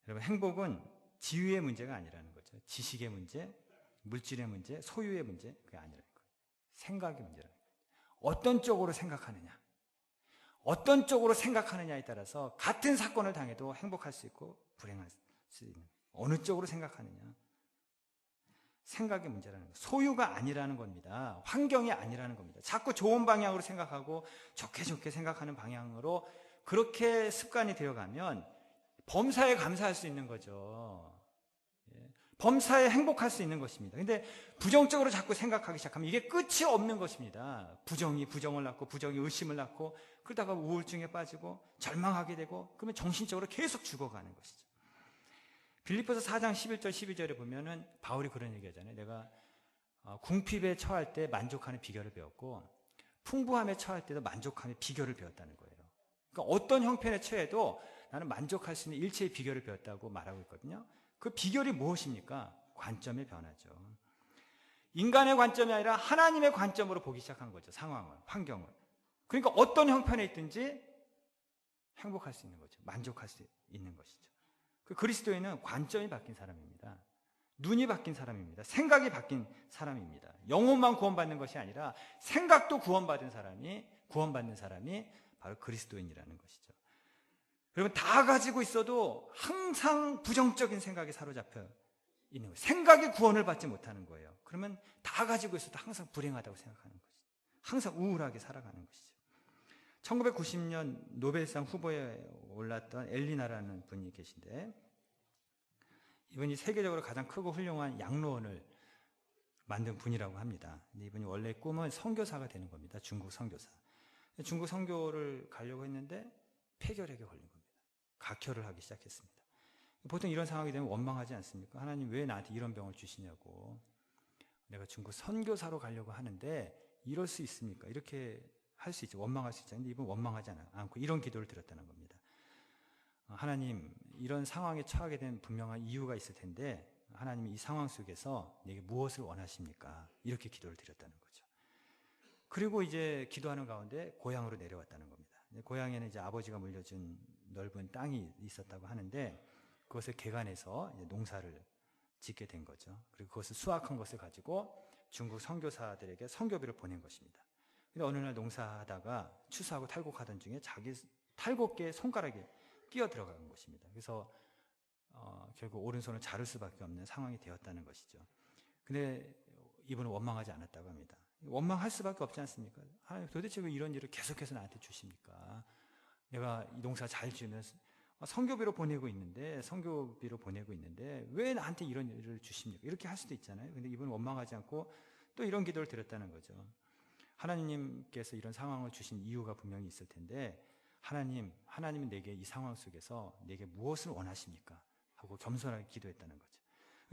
여러분, 행복은 지위의 문제가 아니라는 거죠. 지식의 문제, 물질의 문제, 소유의 문제, 그게 아니라는 거예요. 생각의 문제라는 거예요. 어떤 쪽으로 생각하느냐, 어떤 쪽으로 생각하느냐에 따라서 같은 사건을 당해도 행복할 수 있고 불행할 수 있는, 어느 쪽으로 생각하느냐, 생각의 문제라는 거예요. 소유가 아니라는 겁니다. 환경이 아니라는 겁니다. 자꾸 좋은 방향으로 생각하고 좋게 생각하는 방향으로 그렇게 습관이 되어가면 범사에 감사할 수 있는 거죠. 범사에 행복할 수 있는 것입니다. 근데 부정적으로 자꾸 생각하기 시작하면 이게 끝이 없는 것입니다. 부정이 부정을 낳고 부정이 의심을 낳고 그러다가 우울증에 빠지고 절망하게 되고 그러면 정신적으로 계속 죽어가는 것이죠. 빌립보서 4장 11절 12절에 보면은 바울이 그런 얘기하잖아요. 내가 궁핍에 처할 때 만족하는 비결을 배웠고 풍부함에 처할 때도 만족함의 비결을 배웠다는 거예요. 그러니까 어떤 형편에 처해도 나는 만족할 수 있는 일체의 비결을 배웠다고 말하고 있거든요. 그 비결이 무엇입니까? 관점의 변화죠. 인간의 관점이 아니라 하나님의 관점으로 보기 시작한 거죠. 상황을, 환경을. 그러니까 어떤 형편에 있든지 행복할 수 있는 거죠. 만족할 수 있는 것이죠. 그 그리스도인은 관점이 바뀐 사람입니다. 눈이 바뀐 사람입니다. 생각이 바뀐 사람입니다. 영혼만 구원받는 것이 아니라 생각도 구원받는 사람이 바로 그리스도인이라는 것이죠. 여러분, 다 가지고 있어도 항상 부정적인 생각에 사로잡혀 있는 거예요. 생각이 구원을 받지 못하는 거예요. 그러면 다 가지고 있어도 항상 불행하다고 생각하는 것이죠. 항상 우울하게 살아가는 것이죠. 1990년 노벨상 후보에 올랐던 엘리나라는 분이 계신데, 이분이 세계적으로 가장 크고 훌륭한 양로원을 만든 분이라고 합니다. 근데 이분이 원래 꿈은 선교사가 되는 겁니다. 중국 선교사. 중국 선교를 가려고 했는데 폐결핵에 걸린 겁니다. 각혈을 하기 시작했습니다. 보통 이런 상황이 되면 원망하지 않습니까? 하나님 왜 나한테 이런 병을 주시냐고. 내가 중국 선교사로 가려고 하는데 이럴 수 있습니까? 이렇게 할 수 있죠. 원망할 수 있죠. 근데 이분 원망하지 않고 이런 기도를 드렸다는 겁니다. 하나님, 이런 상황에 처하게 된 분명한 이유가 있을 텐데 하나님이 이 상황 속에서 내게 무엇을 원하십니까? 이렇게 기도를 드렸다는 거죠. 그리고 이제 기도하는 가운데 고향으로 내려왔다는 겁니다. 고향에는 이제 아버지가 물려준 넓은 땅이 있었다고 하는데 그것을 개간해서 이제 농사를 짓게 된 거죠. 그리고 그것을 수확한 것을 가지고 중국 선교사들에게 선교비를 보낸 것입니다. 근데 어느 날 농사하다가 추수하고 탈곡하던 중에 자기 탈곡기에 손가락이 끼어 들어간 것입니다. 그래서 결국 오른손을 자를 수밖에 없는 상황이 되었다는 것이죠. 근데 이분은 원망하지 않았다고 합니다. 원망할 수밖에 없지 않습니까? 하나님, 도대체 왜 이런 일을 계속해서 나한테 주십니까? 내가 이 농사 잘 지으면 선교비로 보내고 있는데 왜 나한테 이런 일을 주십니까? 이렇게 할 수도 있잖아요. 근데 이분은 원망하지 않고 또 이런 기도를 드렸다는 거죠. 하나님께서 이런 상황을 주신 이유가 분명히 있을 텐데 하나님은 내게 이 상황 속에서 내게 무엇을 원하십니까? 하고 겸손하게 기도했다는 거죠.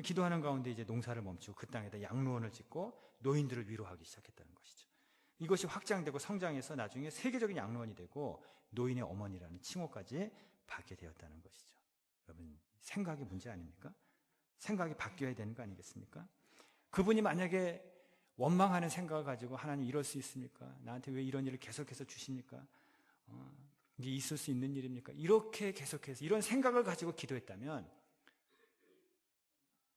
기도하는 가운데 이제 농사를 멈추고 그 땅에다 양로원을 짓고 노인들을 위로하기 시작했다는 것이죠. 이것이 확장되고 성장해서 나중에 세계적인 양로원이 되고 노인의 어머니라는 칭호까지 받게 되었다는 것이죠. 여러분, 생각이 문제 아닙니까? 생각이 바뀌어야 되는 거 아니겠습니까? 그분이 만약에 원망하는 생각을 가지고 하나님 이럴 수 있습니까? 나한테 왜 이런 일을 계속해서 주십니까? 이게 있을 수 있는 일입니까? 이렇게 계속해서 이런 생각을 가지고 기도했다면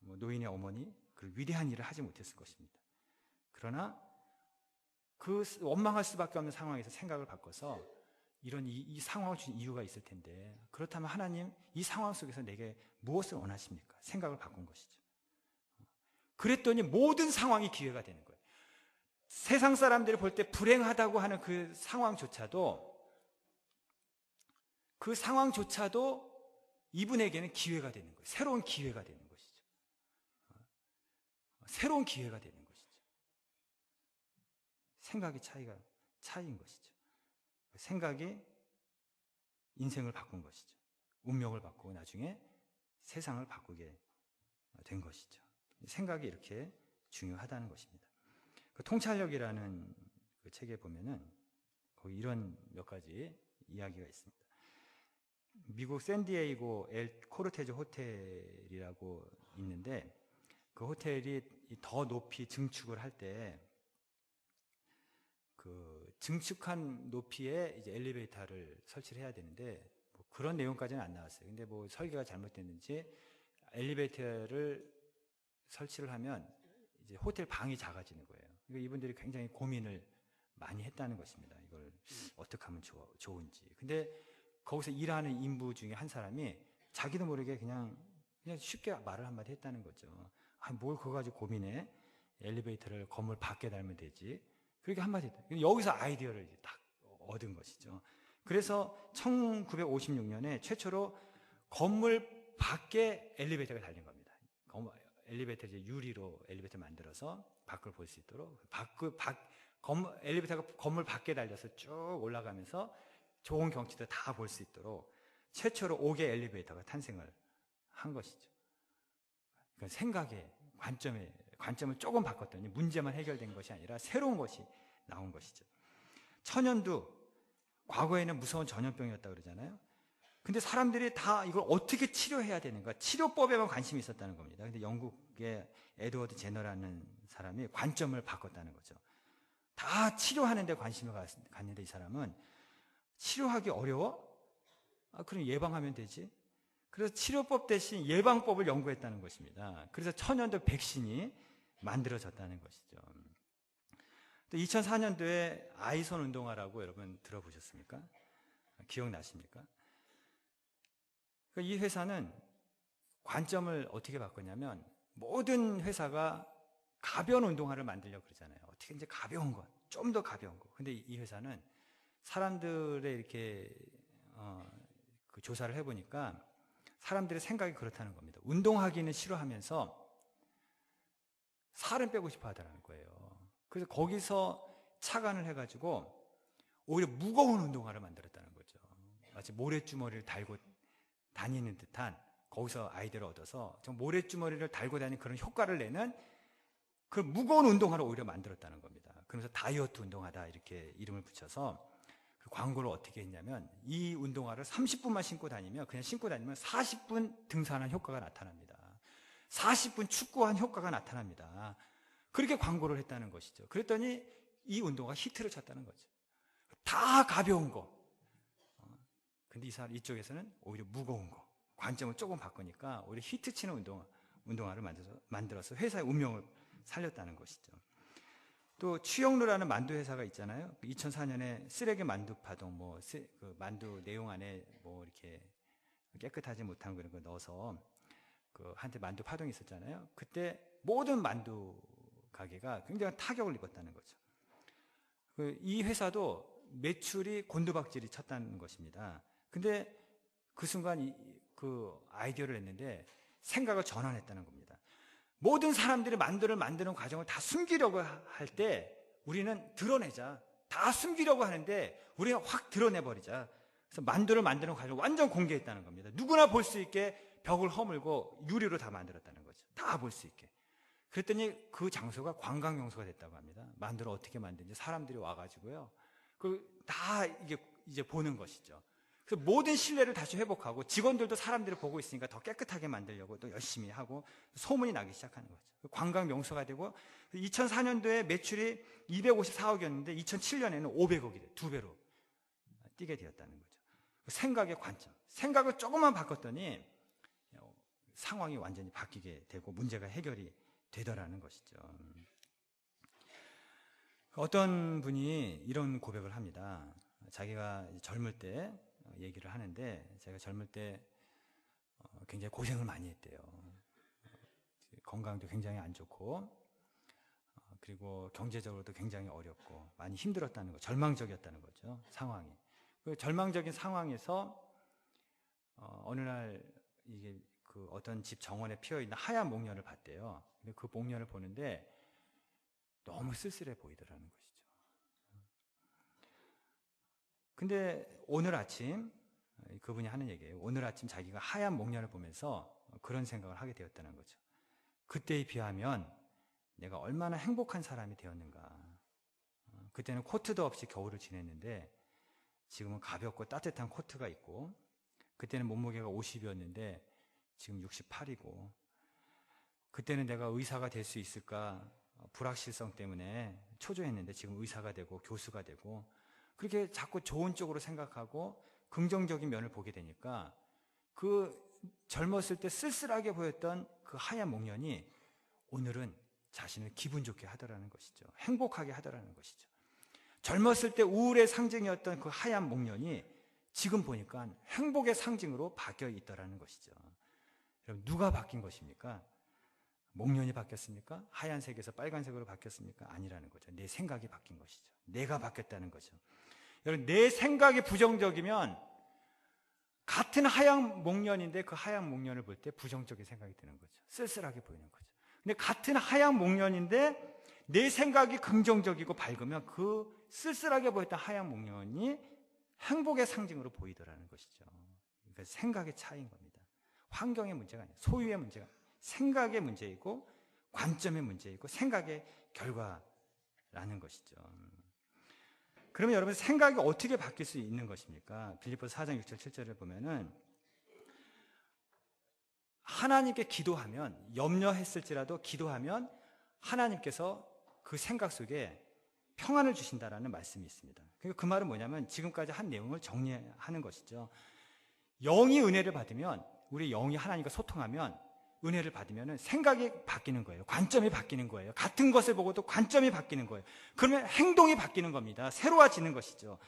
노인의 어머니 그 위대한 일을 하지 못했을 것입니다. 그러나 그 원망할 수밖에 없는 상황에서 생각을 바꿔서 이런 이 상황을 주신 이유가 있을 텐데, 그렇다면 하나님 이 상황 속에서 내게 무엇을 원하십니까? 생각을 바꾼 것이죠. 그랬더니 모든 상황이 기회가 되는 거예요. 세상 사람들이 볼 때 불행하다고 하는 그 상황조차도 이분에게는 기회가 되는 거예요. 새로운 기회가 되는 것이죠. 새로운 기회가 되는 것이죠. 생각의 차이인 것이죠. 생각이 인생을 바꾼 것이죠. 운명을 바꾸고 나중에 세상을 바꾸게 된 것이죠. 생각이 이렇게 중요하다는 것입니다. 그 통찰력이라는 그 책에 보면은 거기 이런 몇 가지 이야기가 있습니다. 미국 샌디에이고 엘 코르테즈 호텔이라고 있는데 그 호텔이 더 높이 증축을 할 때 그 증축한 높이에 이제 엘리베이터를 설치를 해야 되는데 그런 내용까지는 안 나왔어요. 근데 뭐 설계가 잘못됐는지 엘리베이터를 설치를 하면 이제 호텔 방이 작아지는 거예요. 그러니까 이분들이 굉장히 고민을 많이 했다는 것입니다. 이걸 어떻게 하면 좋은지. 근데 거기서 일하는 인부 중에 한 사람이 자기도 모르게 그냥 쉽게 말을 한마디 했다는 거죠. 아, 뭘 그거 가지고 고민해? 엘리베이터를 건물 밖에 달면 되지. 그렇게 한마디 했다. 여기서 아이디어를 이제 딱 얻은 것이죠. 그래서 1956년에 최초로 건물 밖에 엘리베이터가 달린 겁니다. 엘리베이터 이제 유리로 엘리베이터 만들어서 밖을 볼 수 있도록 엘리베이터가 건물 밖에 달려서 쭉 올라가면서 좋은 경치도 다 볼 수 있도록 최초로 5개 엘리베이터가 탄생을 한 것이죠. 그러니까 생각의 관점을 조금 바꿨더니 문제만 해결된 것이 아니라 새로운 것이 나온 것이죠. 천연두, 과거에는 무서운 전염병이었다고 그러잖아요. 근데 사람들이 다 이걸 어떻게 치료해야 되는가, 치료법에만 관심이 있었다는 겁니다. 근데 영국의 에드워드 제너라는 사람이 관점을 바꿨다는 거죠. 다 치료하는 데 관심을 갖는데 이 사람은 치료하기 어려워? 그럼 예방하면 되지. 그래서 치료법 대신 예방법을 연구했다는 것입니다. 그래서 천연두 백신이 만들어졌다는 것이죠. 또 2004년도에 아이손 운동화라고 여러분 들어보셨습니까? 기억나십니까? 이 회사는 관점을 어떻게 바꿨냐면 모든 회사가 가벼운 운동화를 만들려고 그러잖아요. 어떻게 이제 가벼운 것, 좀 더 가벼운 것. 근데 이 회사는 사람들의 이렇게 그 조사를 해보니까 사람들의 생각이 그렇다는 겁니다. 운동하기는 싫어하면서 살은 빼고 싶어 하더라는 거예요. 그래서 거기서 착안을 해가지고 오히려 무거운 운동화를 만들었다는 거죠. 마치 모래주머니를 달고 다니는 듯한, 거기서 아이디어를 얻어서 모래주머니를 달고 다니는 그런 효과를 내는 그 무거운 운동화를 오히려 만들었다는 겁니다. 그러면서 다이어트 운동화다 이렇게 이름을 붙여서 그 광고를 어떻게 했냐면 이 운동화를 30분만 신고 다니면, 그냥 신고 다니면 40분 등산한 효과가 나타납니다. 40분 축구한 효과가 나타납니다. 그렇게 광고를 했다는 것이죠. 그랬더니 이 운동화가 히트를 쳤다는 거죠. 다 가벼운 거. 근데 이쪽에서는 오히려 무거운 거. 관점을 조금 바꾸니까 오히려 히트 치는 운동화를 만들어서 회사의 운명을 살렸다는 것이죠. 또 추영루라는 만두 회사가 있잖아요. 2004년에 쓰레기 만두 파동, 그 만두 내용 안에 이렇게 깨끗하지 못한 그런 거 넣어서 그 한때 만두 파동이 있었잖아요. 그때 모든 만두 가게가 굉장히 타격을 입었다는 거죠. 이 회사도 매출이 곤두박질이 쳤다는 것입니다. 근데 그 순간 그 아이디어를 냈는데 생각을 전환했다는 겁니다. 모든 사람들이 만두를 만드는 과정을 다 숨기려고 할 때 우리는 드러내자. 다 숨기려고 하는데 우리는 확 드러내버리자. 그래서 만두를 만드는 과정을 완전 공개했다는 겁니다. 누구나 볼 수 있게 벽을 허물고 유리로 다 만들었다는 거죠. 다 볼 수 있게. 그랬더니 그 장소가 관광 명소가 됐다고 합니다. 만두를 어떻게 만드는지 사람들이 와가지고요. 다 이제 보는 것이죠. 그래서 모든 신뢰를 다시 회복하고 직원들도 사람들을 보고 있으니까 더 깨끗하게 만들려고 또 열심히 하고 소문이 나기 시작하는 거죠. 관광 명소가 되고 2004년도에 매출이 254억이었는데 2007년에는 500억이 돼요. 2배로 뛰게 되었다는 거죠. 생각의 관점. 생각을 조금만 바꿨더니 상황이 완전히 바뀌게 되고 문제가 해결이 되더라는 것이죠. 어떤 분이 이런 고백을 합니다. 자기가 젊을 때 얘기를 하는데, 제가 젊을 때 굉장히 고생을 많이 했대요. 건강도 굉장히 안 좋고, 그리고 경제적으로도 굉장히 어렵고 많이 힘들었다는 거, 절망적이었다는 거죠. 상황이. 그 절망적인 상황에서 어느 날 이게 그 어떤 집 정원에 피어 있는 하얀 목련을 봤대요. 근데 그 목련을 보는데 너무 쓸쓸해 보이더라는 것이죠. 근데 오늘 아침, 그분이 하는 얘기예요. 오늘 아침 자기가 하얀 목련을 보면서 그런 생각을 하게 되었다는 거죠. 그때에 비하면 내가 얼마나 행복한 사람이 되었는가. 그때는 코트도 없이 겨울을 지냈는데 지금은 가볍고 따뜻한 코트가 있고, 그때는 몸무게가 50이었는데 지금 68이고, 그때는 내가 의사가 될 수 있을까 불확실성 때문에 초조했는데 지금 의사가 되고 교수가 되고, 그렇게 자꾸 좋은 쪽으로 생각하고 긍정적인 면을 보게 되니까 그 젊었을 때 쓸쓸하게 보였던 그 하얀 목련이 오늘은 자신을 기분 좋게 하더라는 것이죠. 행복하게 하더라는 것이죠. 젊었을 때 우울의 상징이었던 그 하얀 목련이 지금 보니까 행복의 상징으로 바뀌어 있더라는 것이죠. 여러분, 누가 바뀐 것입니까? 목련이 바뀌었습니까? 하얀색에서 빨간색으로 바뀌었습니까? 아니라는 거죠. 내 생각이 바뀐 것이죠. 내가 바뀌었다는 거죠. 여러분, 내 생각이 부정적이면 같은 하얀 목련인데 그 하얀 목련을 볼 때 부정적인 생각이 드는 거죠. 쓸쓸하게 보이는 거죠. 근데 같은 하얀 목련인데 내 생각이 긍정적이고 밝으면 그 쓸쓸하게 보였던 하얀 목련이 행복의 상징으로 보이더라는 것이죠. 그러니까 생각의 차이인 겁니다. 환경의 문제가 아니에요. 소유의 문제가 아니에요. 생각의 문제이고 관점의 문제이고 생각의 결과라는 것이죠. 그러면 여러분, 생각이 어떻게 바뀔 수 있는 것입니까? 빌립보서 4장 6절 7절을 보면은 하나님께 기도하면, 염려했을지라도 기도하면 하나님께서 그 생각 속에 평안을 주신다라는 말씀이 있습니다. 그러니까 그 말은 뭐냐면 지금까지 한 내용을 정리하는 것이죠. 영이 은혜를 받으면, 우리 영이 하나님과 소통하면 은혜를 받으면 생각이 바뀌는 거예요. 관점이 바뀌는 거예요. 같은 것을 보고도 관점이 바뀌는 거예요. 그러면 행동이 바뀌는 겁니다. 새로워지는 것이죠.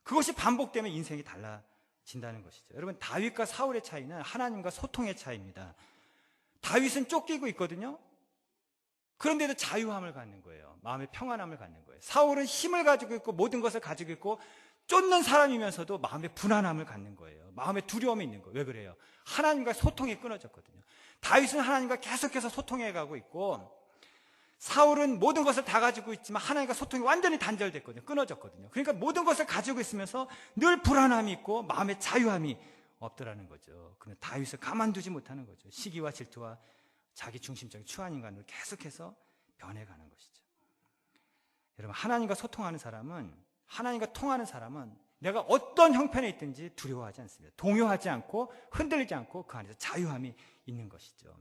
그것이 반복되면 인생이 달라진다는 것이죠. 여러분, 다윗과 사울의 차이는 하나님과 소통의 차이입니다. 다윗은 쫓기고 있거든요. 그런데도 자유함을 갖는 거예요. 마음의 평안함을 갖는 거예요. 사울은 힘을 가지고 있고 모든 것을 가지고 있고 쫓는 사람이면서도 마음의 불안함을 갖는 거예요. 마음의 두려움이 있는 거예요. 왜 그래요? 하나님과 소통이 끊어졌거든요. 다윗은 하나님과 계속해서 소통해가고 있고 사울은 모든 것을 다 가지고 있지만 하나님과 소통이 완전히 단절됐거든요. 끊어졌거든요. 그러니까 모든 것을 가지고 있으면서 늘 불안함이 있고 마음의 자유함이 없더라는 거죠. 그러면 다윗을 가만두지 못하는 거죠. 시기와 질투와 자기 중심적인 추한 인간으로 계속해서 변해가는 것이죠. 여러분, 하나님과 소통하는 사람은, 하나님과 통하는 사람은 내가 어떤 형편에 있든지 두려워하지 않습니다. 동요하지 않고 흔들리지 않고 그 안에서 자유함이 있는 것이죠.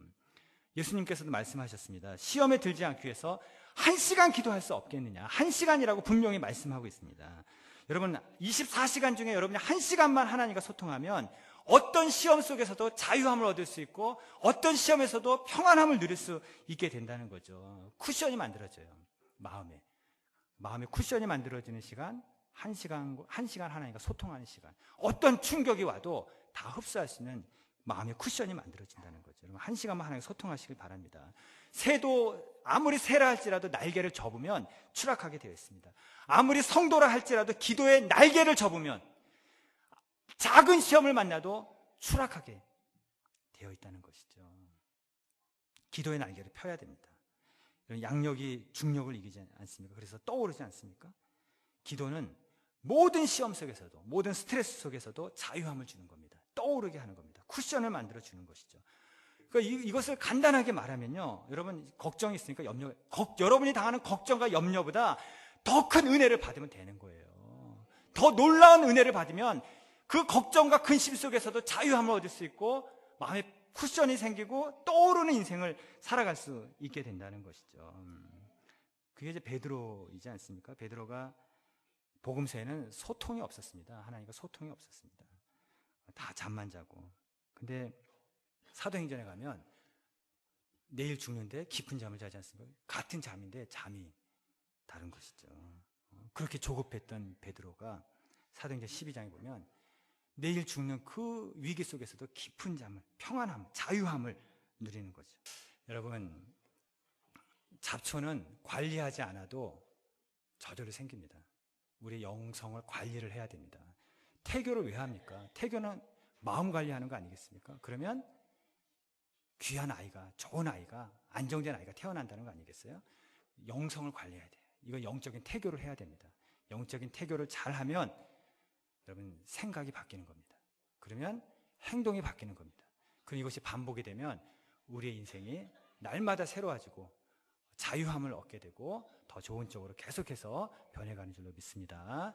예수님께서도 말씀하셨습니다. 시험에 들지 않기 위해서 1시간 기도할 수 없겠느냐. 1시간이라고 분명히 말씀하고 있습니다. 여러분, 24시간 중에 여러분이 1시간만 하나님과 소통하면 어떤 시험 속에서도 자유함을 얻을 수 있고 어떤 시험에서도 평안함을 누릴 수 있게 된다는 거죠. 쿠션이 만들어져요. 마음에 쿠션이 만들어지는 시간, 1시간 하나님과 소통하는 시간. 어떤 충격이 와도 다 흡수할 수 있는 마음의 쿠션이 만들어진다는 거죠. 여러분, 1시간만 하나님과 소통하시길 바랍니다. 새도 아무리 새라 할지라도 날개를 접으면 추락하게 되어 있습니다. 아무리 성도라 할지라도 기도에 날개를 접으면 작은 시험을 만나도 추락하게 되어 있다는 것이죠. 기도의 날개를 펴야 됩니다. 양력이 중력을 이기지 않습니까? 그래서 떠오르지 않습니까? 기도는 모든 시험 속에서도, 모든 스트레스 속에서도 자유함을 주는 겁니다. 떠오르게 하는 겁니다. 쿠션을 만들어 주는 것이죠. 그러니까 이것을 간단하게 말하면요, 여러분, 걱정이 있으니까 여러분이 당하는 걱정과 염려보다 더 큰 은혜를 받으면 되는 거예요. 더 놀라운 은혜를 받으면 그 걱정과 근심 속에서도 자유함을 얻을 수 있고 마음에 쿠션이 생기고 떠오르는 인생을 살아갈 수 있게 된다는 것이죠. 그게 이제 베드로이지 않습니까? 베드로가 복음서에는 소통이 없었습니다. 하나님과 소통이 없었습니다. 다 잠만 자고. 근데 사도행전에 가면 내일 죽는데 깊은 잠을 자지 않습니까? 같은 잠인데 잠이 다른 것이죠. 그렇게 조급했던 베드로가 사도행전 12장에 보면 내일 죽는 그 위기 속에서도 깊은 잠을, 평안함, 자유함을 누리는 거죠. 여러분, 잡초는 관리하지 않아도 저절로 생깁니다. 우리 영성을 관리를 해야 됩니다. 태교를 왜 합니까? 태교는 마음 관리하는 거 아니겠습니까? 그러면 귀한 아이가, 좋은 아이가, 안정된 아이가 태어난다는 거 아니겠어요? 영성을 관리해야 돼요. 이거 영적인 태교를 해야 됩니다. 영적인 태교를 잘하면 여러분, 생각이 바뀌는 겁니다. 그러면 행동이 바뀌는 겁니다. 그리고 이것이 반복이 되면 우리의 인생이 날마다 새로워지고 자유함을 얻게 되고 더 좋은 쪽으로 계속해서 변해가는 줄로 믿습니다.